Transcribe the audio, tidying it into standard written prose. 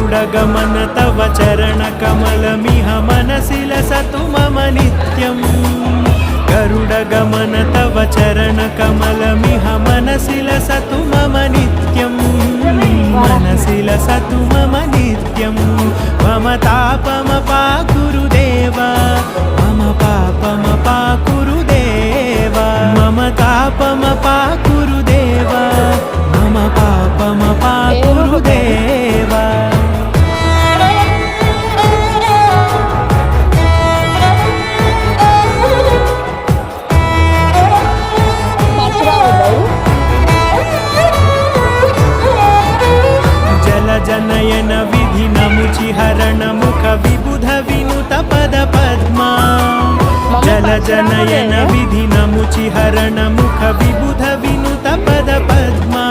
गरुडगमन तव चरणकमलमिह मनसि लसतु मम नित्यम् गरुडगमन तव चरणकमलमिह मनसि लसतु मम नित्यम् मनसि लसतु मम नित्यम् मम तापमपाकुरु देव मम पापमपाकुरु देव मम तापमपाकुरु देव मम पापमपाकुरु देव जनयन विधि नमुचिहरण मुख विबुध विनुत पद पद्मा जल जनयन विधि नमुचिहरण मुख विबुध विनुत पद पद्मा